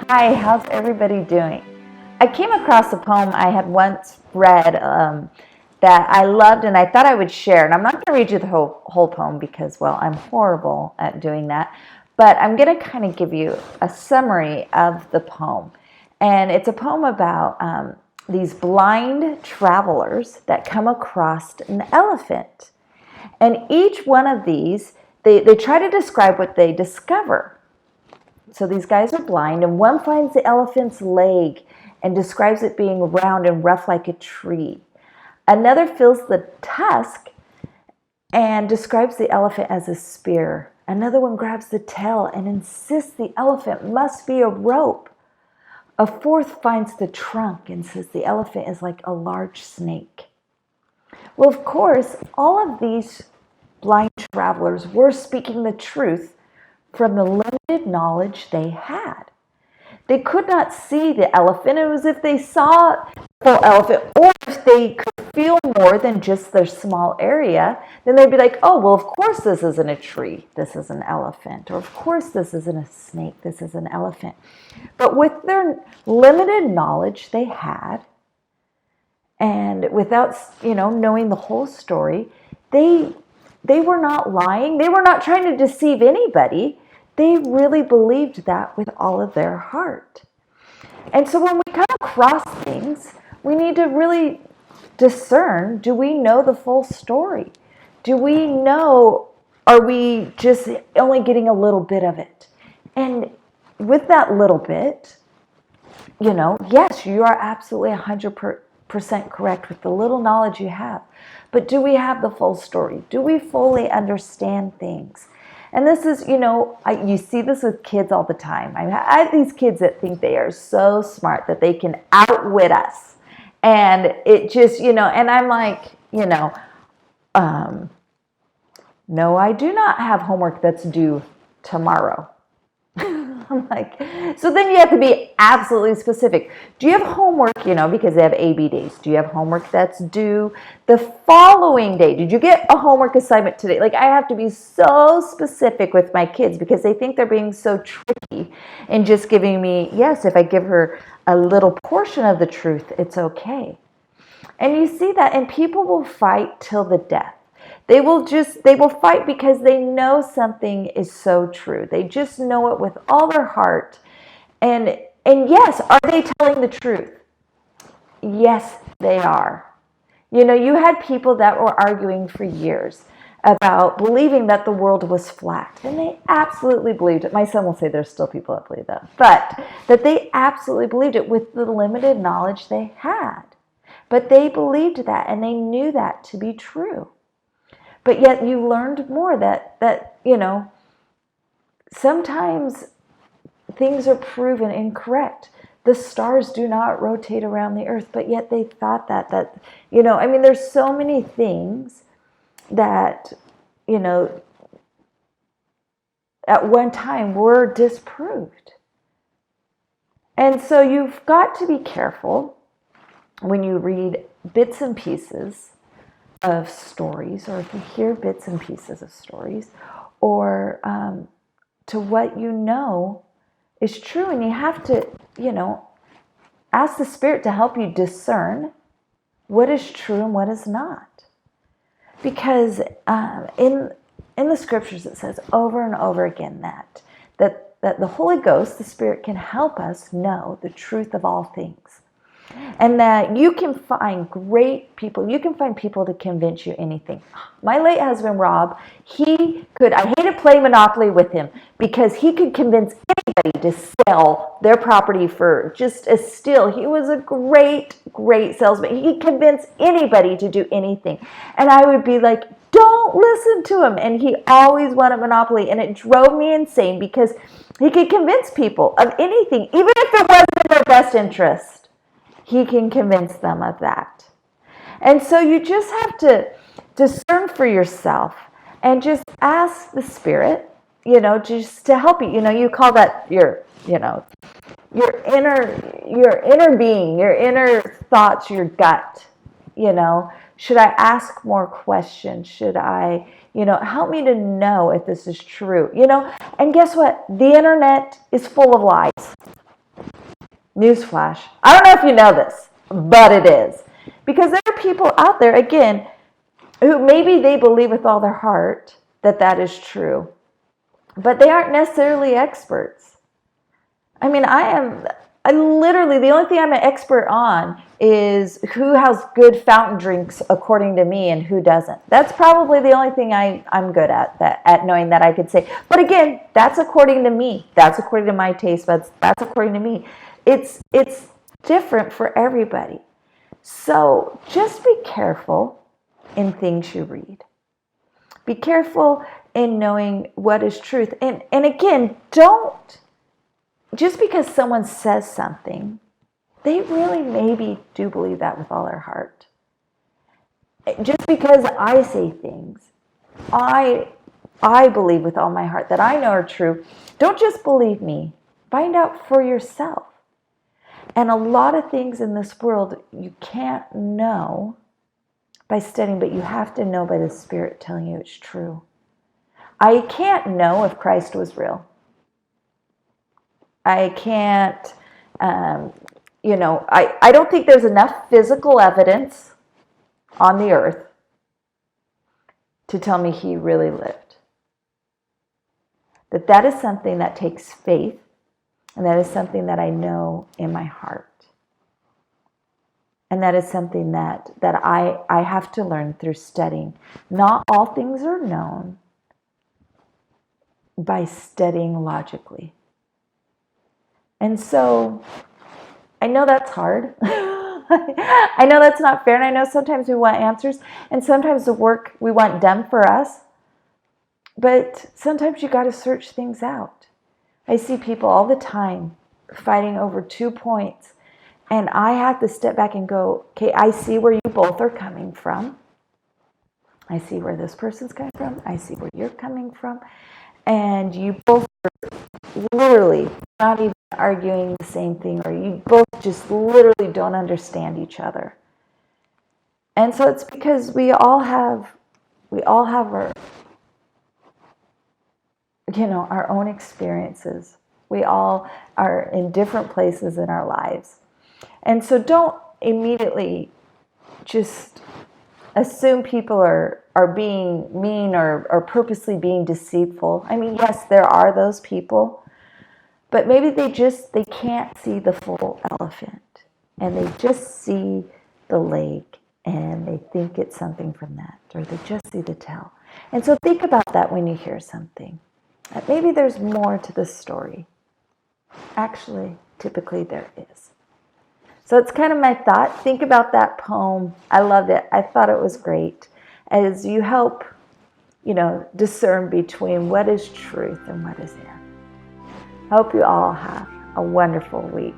Hi, how's everybody doing? I came across a poem I had once read that I loved and I thought I would share. And I'm not going to read you the whole poem because, well, I'm horrible at doing that. But I'm going to kind of give you a summary of the poem. And it's a poem about these blind travelers that come across an elephant. And each one of these, they try to describe what they discover. So these guys are blind, and one finds the elephant's leg and describes it being round and rough like a tree. Another feels the tusk and describes the elephant as a spear. Another one grabs the tail and insists the elephant must be a rope. A fourth finds the trunk and says the elephant is like a large snake. Well, of course, all of these blind travelers were speaking the truth from the limited knowledge they had. They could not see the elephant. It was if they saw the full elephant, or if they could feel more than just their small area, then they'd be like, oh, well, of course this isn't a tree, this is an elephant. Or of course this isn't a snake, this is an elephant. But with their limited knowledge they had, and without, knowing the whole story, they were not lying. They were not trying to deceive anybody. They really believed that with all of their heart. And so when we come across things, we need to really discern, do we know the full story? Do we know, are we just only getting a little bit of it? And with that little bit, yes, you are absolutely 100% correct with the little knowledge you have. But do we have the full story? Do we fully understand things? And this is, you see this with kids all the time. I have these kids that think they are so smart that they can outwit us. And it just, and I'm like, no, I do not have homework that's due tomorrow. I'm like, so then you have to be absolutely specific. Do you have homework, because they have AB days. Do you have homework that's due the following day? Did you get a homework assignment today? Like, I have to be so specific with my kids because they think they're being so tricky and just giving me, yes, if I give her a little portion of the truth, it's okay. And you see that, and people will fight till the death. They will fight because they know something is so true. They just know it with all their heart. And yes, are they telling the truth? Yes, they are. You had people that were arguing for years about believing that the world was flat. And they absolutely believed it. My son will say there's still people that believe that. But that they absolutely believed it with the limited knowledge they had. But they believed that, and they knew that to be true. But yet you learned more that sometimes things are proven incorrect. The stars do not rotate around the earth, but yet they thought that there's so many things that, at one time were disproved. And so you've got to be careful when you read bits and pieces of stories, or if you hear bits and pieces of stories, or to what is true. And you have to, ask the Spirit to help you discern what is true and what is not. Because in the scriptures it says over and over again that the Holy Ghost, the Spirit, can help us know the truth of all things. And that you can find great people. You can find people to convince you anything. My late husband, Rob, I hated playing Monopoly with him because he could convince anybody to sell their property for just a steal. He was a great, great salesman. He could convince anybody to do anything. And I would be like, don't listen to him. And he always wanted Monopoly. And it drove me insane because he could convince people of anything, even if it wasn't in their best interest. He can convince them of that. And so you just have to discern for yourself and just ask the Spirit, just to help you. You call that your inner being, your inner thoughts, your gut. Should I ask more questions? Should I, help me to know if this is true? And guess what? The internet is full of lies. Newsflash. I don't know if you know this, but it is. Because there are people out there, again, who maybe they believe with all their heart that that is true, but they aren't necessarily experts. I mean, I literally, the only thing I'm an expert on is who has good fountain drinks according to me and who doesn't. That's probably the only thing I'm good at knowing that I could say. But again, that's according to me. That's according to my taste buds. That's according to me. It's different for everybody. So just be careful in things you read. Be careful in knowing what is truth. And again, don't, just because someone says something, they really maybe do believe that with all their heart. Just because I say things, I believe with all my heart that I know are true, don't just believe me. Find out for yourself. And a lot of things in this world you can't know by studying, but you have to know by the Spirit telling you it's true. I can't know if Christ was real. I can't, I don't think there's enough physical evidence on the earth to tell me he really lived. That is something that takes faith, and that is something that I know in my heart. And that is something that I have to learn through studying. Not all things are known by studying logically. And so I know that's hard. I know that's not fair. And I know sometimes we want answers. And sometimes the work we want done for us. But sometimes you got to search things out. I see people all the time fighting over 2 points. And I have to step back and go, okay, I see where you both are coming from. I see where this person's coming from. I see where you're coming from. And you both are literally not even arguing the same thing, or you both just literally don't understand each other. And so it's because we all have our, our own experiences. We all are in different places in our lives. And so don't immediately just assume people are being mean or purposely being deceitful. I mean, yes, there are those people, but maybe they can't see the full elephant, and they just see the leg and they think it's something from that, or they just see the tail. And so think about that when you hear something. That maybe there's more to the story. Actually, typically there is. So it's kind of my thought. Think about that poem. I loved it. I thought it was great. As you help, discern between what is truth and what is error. I hope you all have a wonderful week.